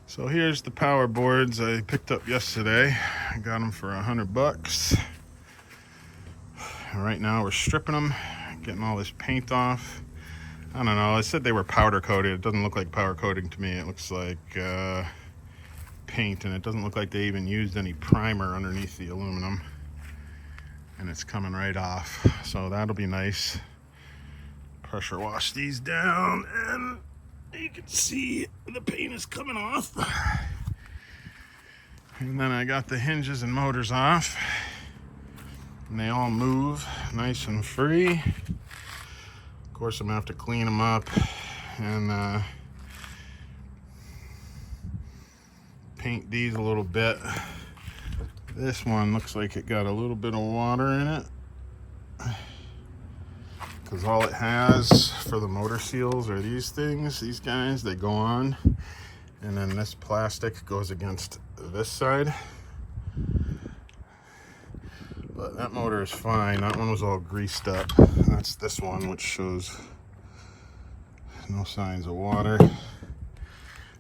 So here's the power boards I picked up yesterday. I got them for $100. And right now we're stripping them, getting all this paint off. I don't know, I said they were powder coated. It doesn't look like powder coating to me. It looks like paint, and it doesn't look like they even used any primer underneath the aluminum. And it's coming right off, so that'll be nice. Pressure wash these down, and you can see the paint is coming off. And then I got the hinges and motors off, and they all move nice and free. Of course, I'm gonna have to clean them up and paint these a little bit. This one looks like it got a little bit of water in it, because all it has for the motor seals are these things, these guys, they go on, and then this plastic goes against this side. But that motor is fine. That one was all greased up. That's this one, which shows no signs of water.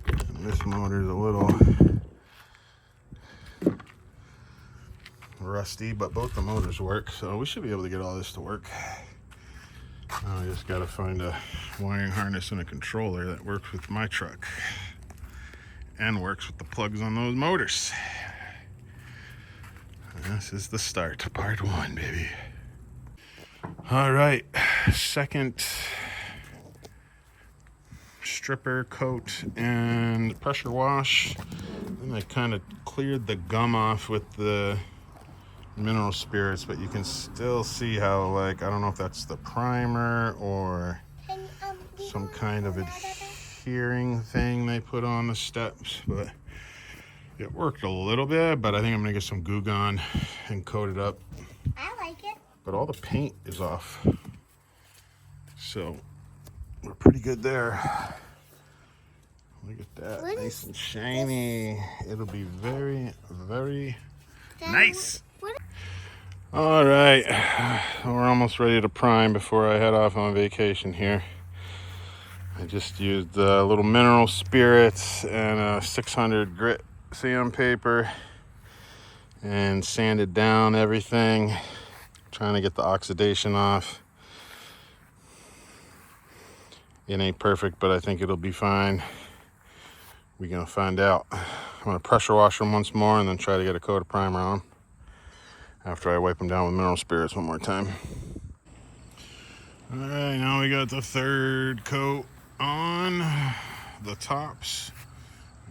And this motor is a little rusty, but both the motors work, so we should be able to get all this to work. Now I just gotta find a wiring harness and a controller that works with my truck and works with the plugs on those motors. This is the start, part one, baby. All right, second stripper coat and pressure wash. And I kind of cleared the gum off with the mineral spirits, but you can still see how, like, I don't know if that's the primer or some kind of adhering thing they put on the steps, but it worked a little bit. But I think I'm gonna get some Goo Gone and coat it up. I like it. But all the paint is off, so we're pretty good there. Look at that, What nice is and shiny. It'll be very, very Dad, nice. what- All right, we're almost ready to prime before I head off on vacation here. I just used a little mineral spirits and a 600 grit sandpaper and sanded down everything, trying to get the oxidation off. It ain't perfect, but I think it'll be fine. We're gonna find out. I'm gonna pressure wash them once more and then try to get a coat of primer on after I wipe them down with mineral spirits one more time. All right, now we got the third coat on the tops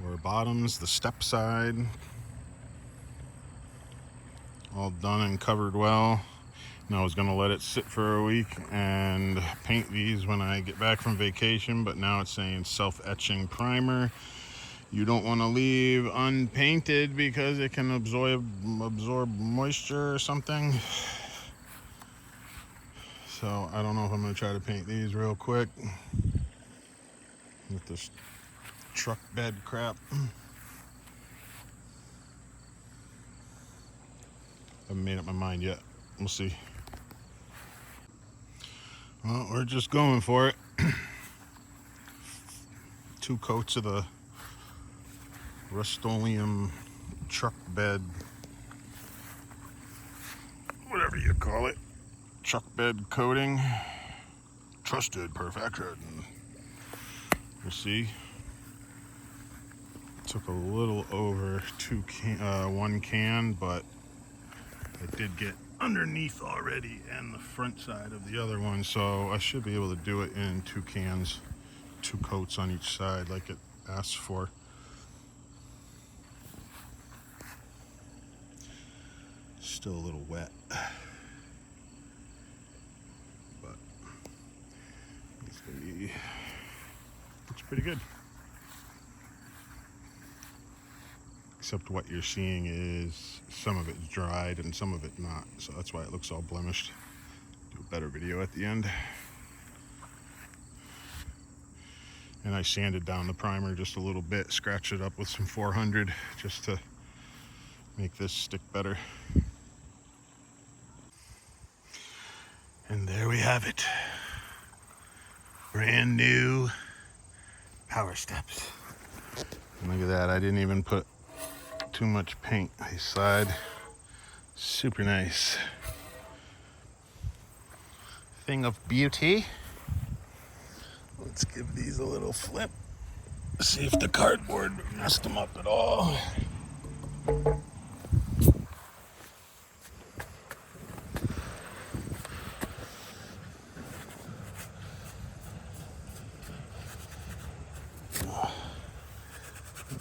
or bottoms, the step side. All done and covered well. And I was gonna let it sit for a week and paint these when I get back from vacation, but now it's saying self-etching primer. You don't want to leave unpainted because it can absorb moisture or something. So I don't know if I'm going to try to paint these real quick with this truck bed crap. Haven't made up my mind yet. We'll see. Well, we're just going for it. 2 coats of the Rust-Oleum truck bed, whatever you call it, truck bed coating, trusted perfection. You see, took a little over 1 can, but it did get underneath already and the front side of the other one, so I should be able to do it in 2 cans, 2 coats on each side like it asks for. Still a little wet, but it's gonna be, looks pretty good. Except what you're seeing is some of it's dried and some of it not, so that's why it looks all blemished. Do a better video at the end. And I sanded down the primer just a little bit, scratched it up with some 400 just to make this stick better. And there we have it. Brand new Power Steps. Look at that, I didn't even put too much paint. I slide. Super nice. Thing of beauty. Let's give these a little flip. See if the cardboard messed them up at all.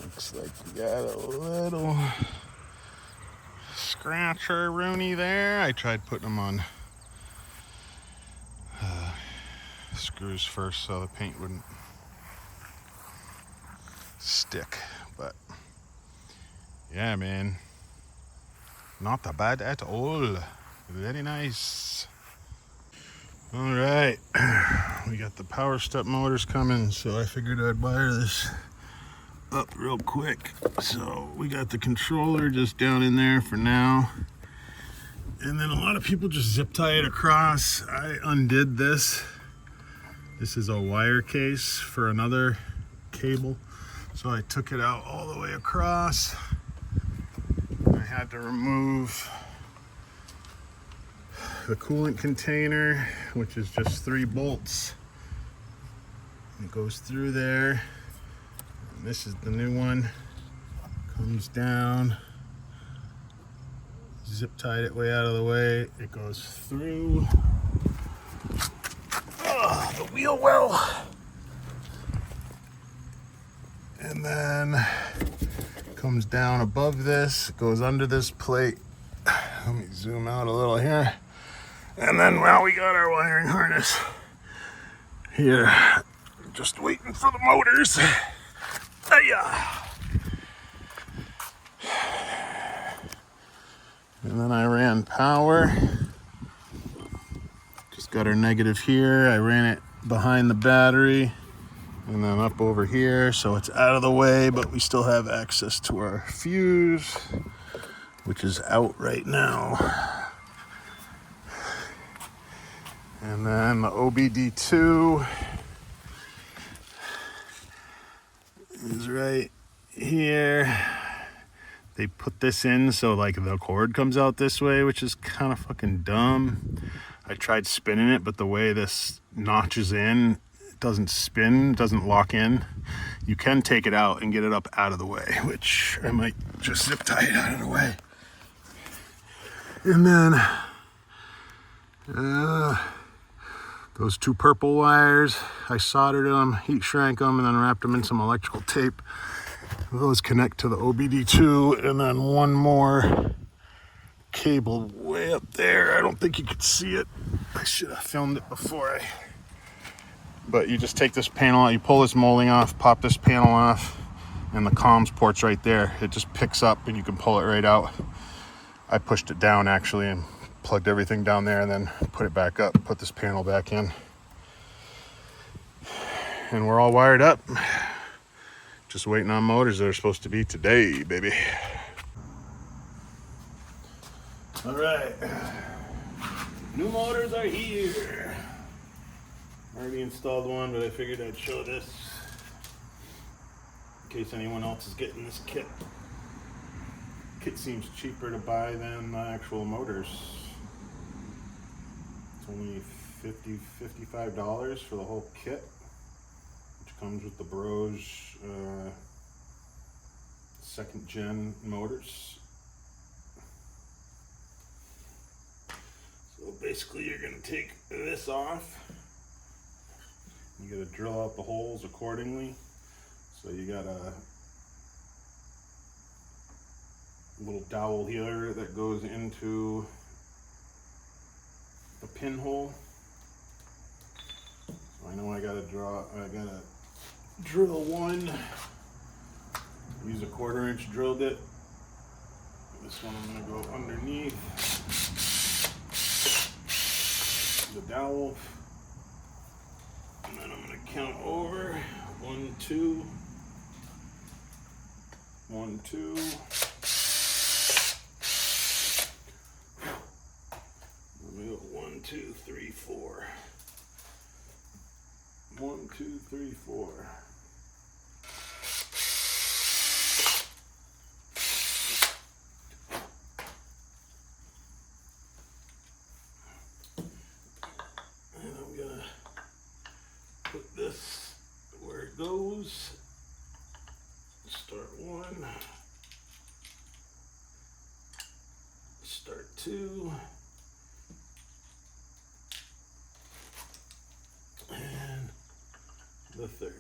Looks like we got a little scratcher Rooney there. I tried putting them on screws first so the paint wouldn't stick, but yeah, man, not that bad at all. Very nice. All right, we got the power step motors coming, so I figured I'd wire this up real quick. So we got the controller just down in there for now, and then a lot of people just zip tie it across. I undid this. This is a wire case for another cable, so I took it out all the way across. I had to remove the coolant container, which is just 3 bolts. It goes through there. And this is the new one. Comes down. Zip tied it way out of the way. It goes through. Oh, the wheel well. And then comes down above this. It goes under this plate. Let me zoom out a little here. And then, well, we got our wiring harness here. Just waiting for the motors. Hiya! And then I ran power. Just got our negative here. I ran it behind the battery and then up over here, so it's out of the way, but we still have access to our fuse, which is out right now. And then the OBD2 is right here. They put this in so like the cord comes out this way, which is kind of fucking dumb. I tried spinning it, but the way this notches in, it doesn't spin, doesn't lock in. You can take it out and get it up out of the way, which I might just zip tie it out of the way. And then those 2 purple wires, I soldered them, heat shrank them, and then wrapped them in some electrical tape. Those connect to the OBD2, and then one more cable way up there. I don't think you could see it. I should have filmed it before But you just take this panel out, you pull this molding off, pop this panel off, and the comms port's right there. It just picks up and you can pull it right out. I pushed it down actually and plugged everything down there and then put it back up, put this panel back in. And we're all wired up. Just waiting on motors that are supposed to be today, baby. All right, new motors are here. Already installed one, but I figured I'd show this in case anyone else is getting this kit. Kit seems cheaper to buy than the actual motors. It's only $55 for the whole kit, which comes with the Bros 2nd gen motors. So basically you're going to take this off. You got to drill out the holes accordingly. So you got a little dowel here that goes into the pinhole. So I know I gotta drill one. Use a 1/4 inch drill bit. This one I'm gonna go underneath the dowel. And then I'm gonna count over. 1, 2. 1, 2. Let me go 1, 2, 3, 4. 1, 2, 3, 4. it goes. Start 1, start 2, and the 3rd.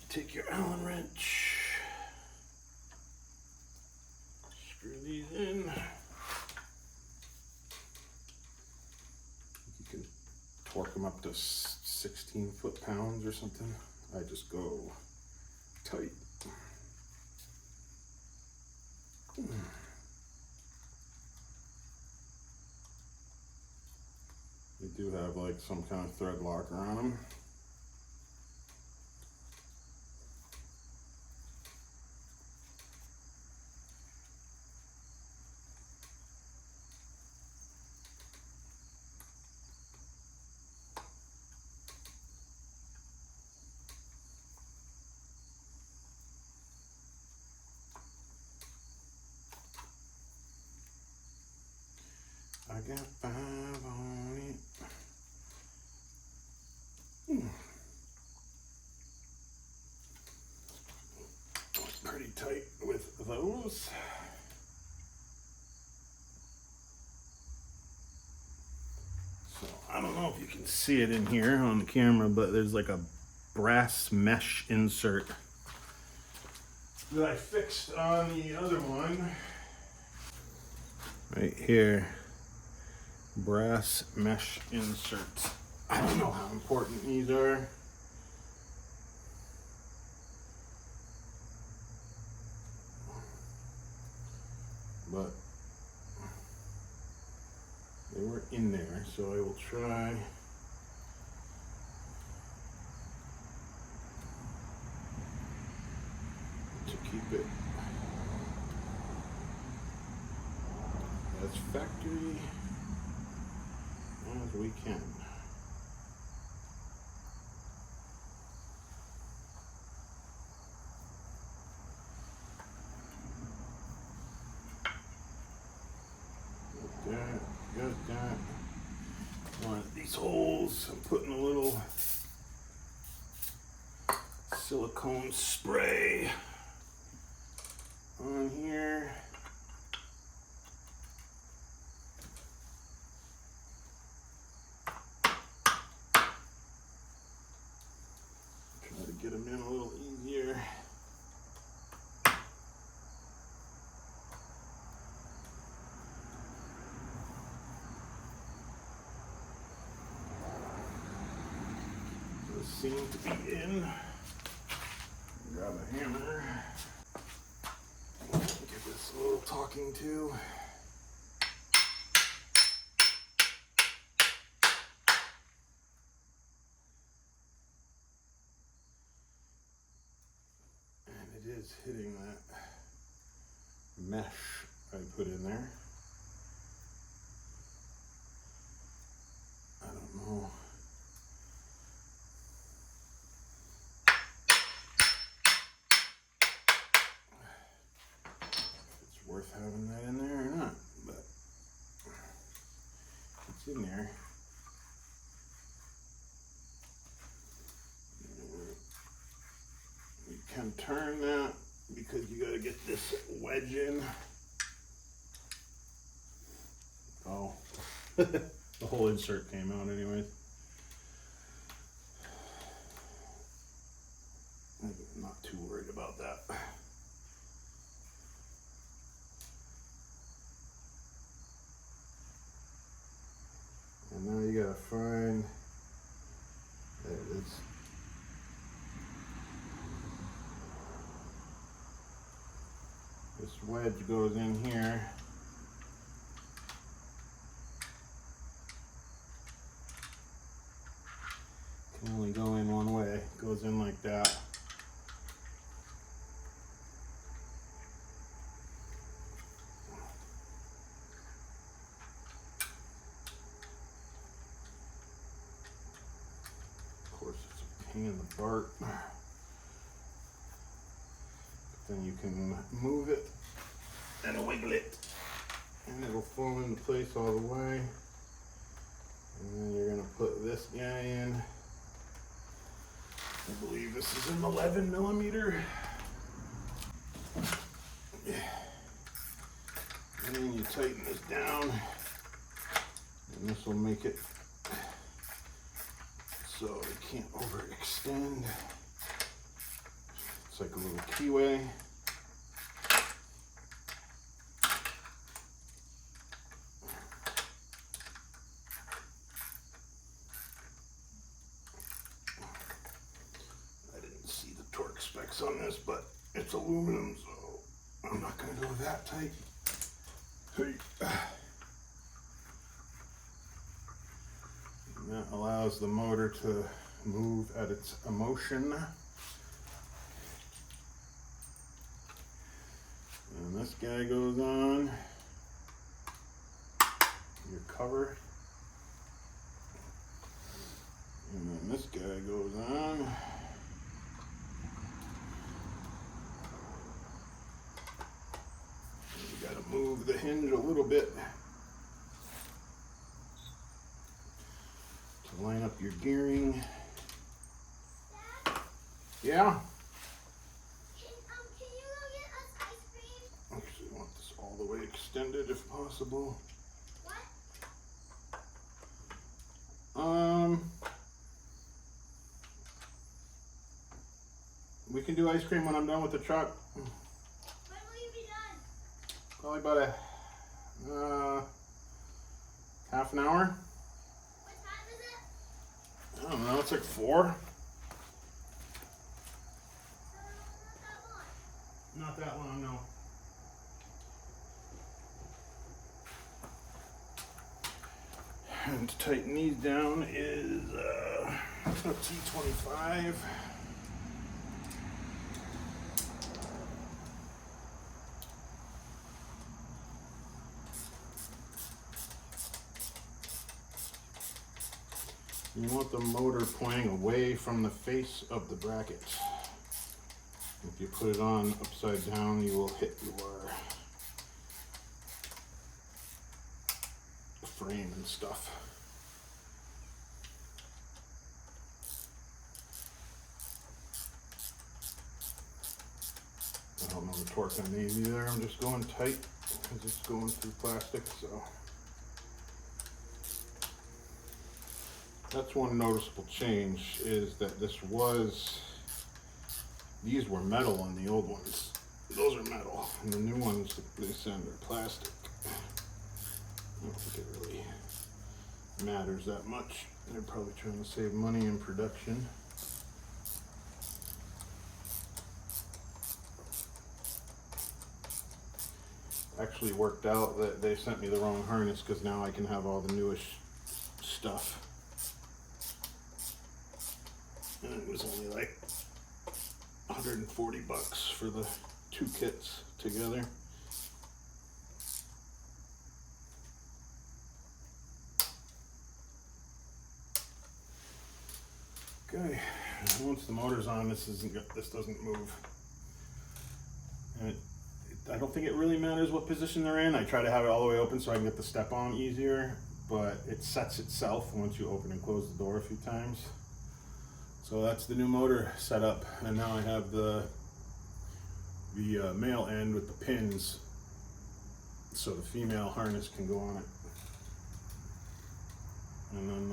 Take your Allen wrench, screw these in. You can torque them up to 16 foot-pounds or something. I just go tight. They do have like some kind of thread locker on them. I got 5 on it. Pretty tight with those. So I don't know if you can see it in here on the camera, but there's like a brass mesh insert that I fixed on the other one. Right here. Brass mesh inserts. I don't know how important these are. But they were in there, so I will try to keep it as factory as we can. Got that. One of these holes, I'm putting a little silicone spray on here. Try to get them in a little easier. Seem to be in. Grab a hammer. Give this a little talking to. And it is hitting that mesh I put in there. I don't know. Worth having that in there or not, but it's in there. You can turn that because you got to get this wedge in. Oh, the whole insert came out anyways. I'm not too worried about that. And now you gotta find, there it is. This wedge goes in here. Can only go in one way, it goes in like that. Pain in the bark, but then you can move it and wiggle it and it'll fall into place all the way. And then you're going to put this guy in I believe this is an 11 millimeter. And then you tighten this down, and this will make it so it can't overextend. It's like a little keyway. I didn't see the torque specs on this, but it's aluminum, so I'm not going to go that tight. And that allows the motor to move at its motion. And this guy goes on your cover. And then this guy goes on. You gotta move the hinge a little bit to line up your gearing. Dad? Yeah? Can you go get us ice cream? Actually, I want this all the way extended if possible. What? We can do ice cream when I'm done with the truck. When will you be done? Probably about a half an hour. What time is it? I don't know, it's like 4. Not that long. Not that long, no. And to tighten these down is a T25. You want the motor pointing away from the face of the bracket. If you put it on upside down, you will hit your frame and stuff. I don't know the torque on these either. I'm just going tight because it's going through plastic, so. That's one noticeable change, is that these were metal on the old ones. Those are metal, and the new ones they send are plastic. I don't think it really matters that much. They're probably trying to save money in production. Actually worked out that they sent me the wrong harness, because now I can have all the newish stuff. And it was only like $140 for the 2 kits together. Okay, once the motor's on, this doesn't move. And I don't think it really matters what position they're in. I try to have it all the way open so I can get the step on easier, but it sets itself once you open and close the door a few times. So that's the new motor setup, and now I have the male end with the pins, so the female harness can go on it. And then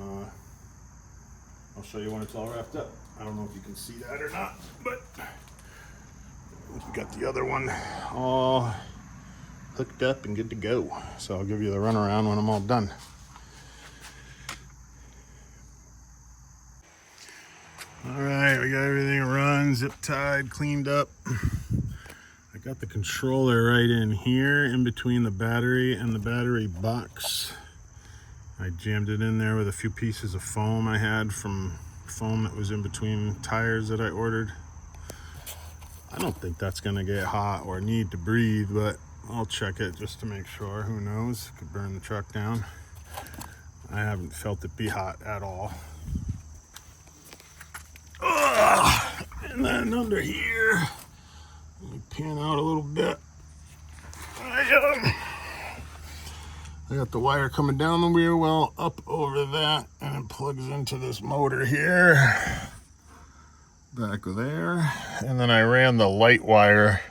I'll show you when it's all wrapped up. I don't know if you can see that or not, but we got the other one all hooked up and good to go. So I'll give you the runaround when I'm all done. All right, we got everything run, zip tied, cleaned up. I got the controller right in here, in between the battery and the battery box. I jammed it in there with a few pieces of foam I had from foam that was in between tires that I ordered. I don't think that's gonna get hot or need to breathe, but I'll check it just to make sure. Who knows? Could burn the truck down. I haven't felt it be hot at all. And then under here, let me pan out a little bit. I got the wire coming down the wheel well up over that, and it plugs into this motor here. back there. And then I ran the light wire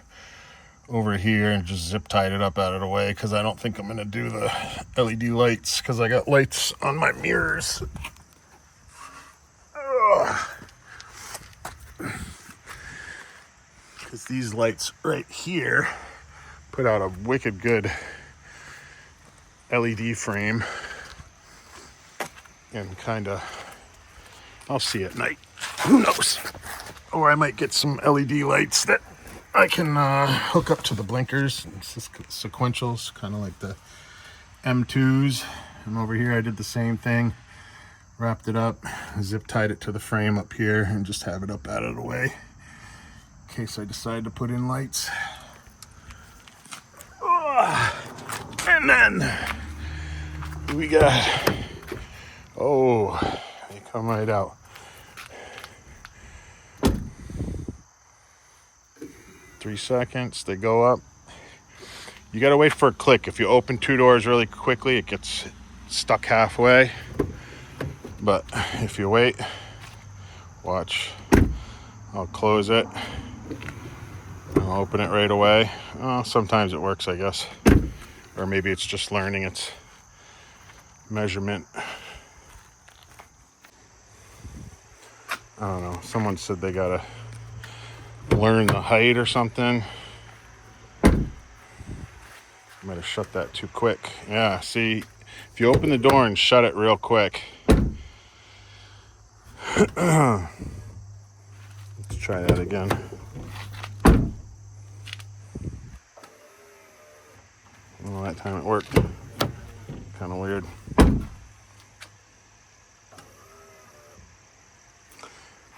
over here and just zip tied it up out of the way because I don't think I'm gonna do the LED lights because I got lights on my mirrors. Because these lights right here put out a wicked good LED frame and kind of, I'll see at night, who knows, or I might get some LED lights that I can hook up to the blinkers, sequentials, kind of like the M2s. And over here I did the same thing, wrapped it up, zip tied it to the frame up here, and just have it up out of the way in case I decide to put in lights. And then we got, oh, they come right out. Three seconds, they go up. You gotta wait for a click. If you open two doors really quickly, it gets stuck halfway. But if you wait, watch. I'll close it. I'll open it right away. Oh, sometimes it works, I guess. Or maybe it's just learning its measurement. I don't know. Someone said they gotta learn the height or something. I might have shut that too quick. Yeah, see, if you open the door and shut it real quick. Let's try that again. Well, that time it worked. Kind of weird.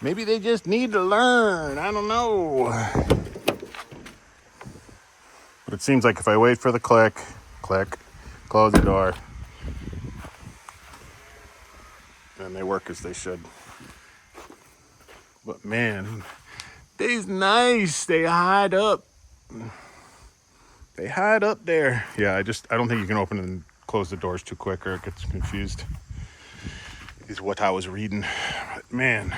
Maybe they just need to learn. I don't know. But it seems like if I wait for the click, close the door, then they work as they should. But man, they's nice. They hide up. They hide up there. Yeah, I don't think you can open and close the doors too quick or it gets confused. Is what I was reading. But man,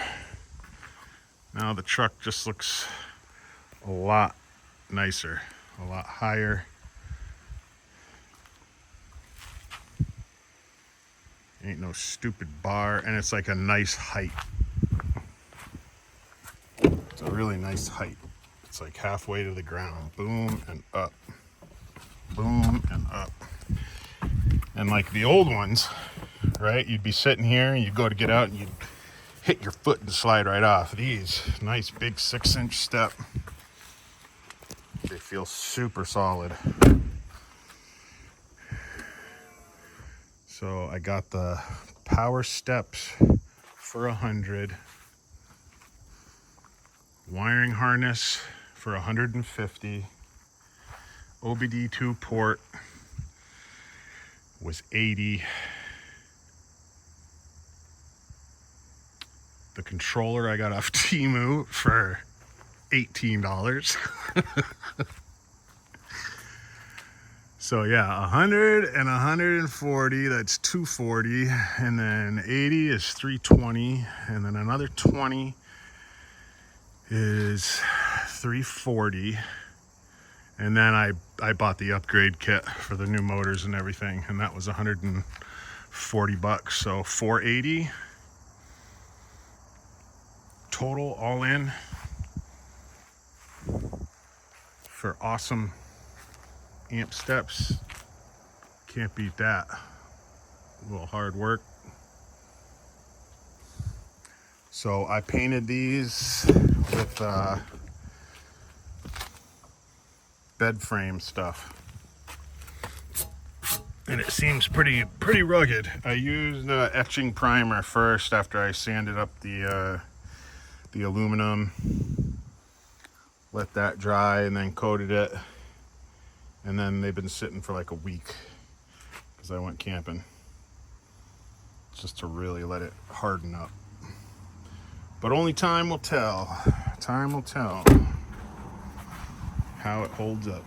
now the truck just looks a lot nicer, a lot higher. Ain't no stupid bar, and it's like a nice height. It's a really nice height. It's like halfway to the ground. Boom and up. Boom and up. And like the old ones, right? You'd be sitting here and you'd go to get out and you'd hit your foot and slide right off. These nice big 6-inch step. They feel super solid. So I got the Power Steps for $100. Wiring harness for $150. OBD2 port was $80. The controller I got off Temu for $18. So yeah, 100 and 140, that's 240, and then 80 is 320, and then another 20 is 340. And then I bought the upgrade kit for the new motors and everything, and that was $140, so 480 total all in for awesome amp steps. Can't beat that. A little hard work. So I painted these with bed frame stuff, and it seems pretty rugged. I used etching primer first after I sanded up the aluminum, let that dry, and then coated it. And then they've been sitting for like a week because I went camping, just to really let it harden up. But only time will tell. Time will tell how it holds up.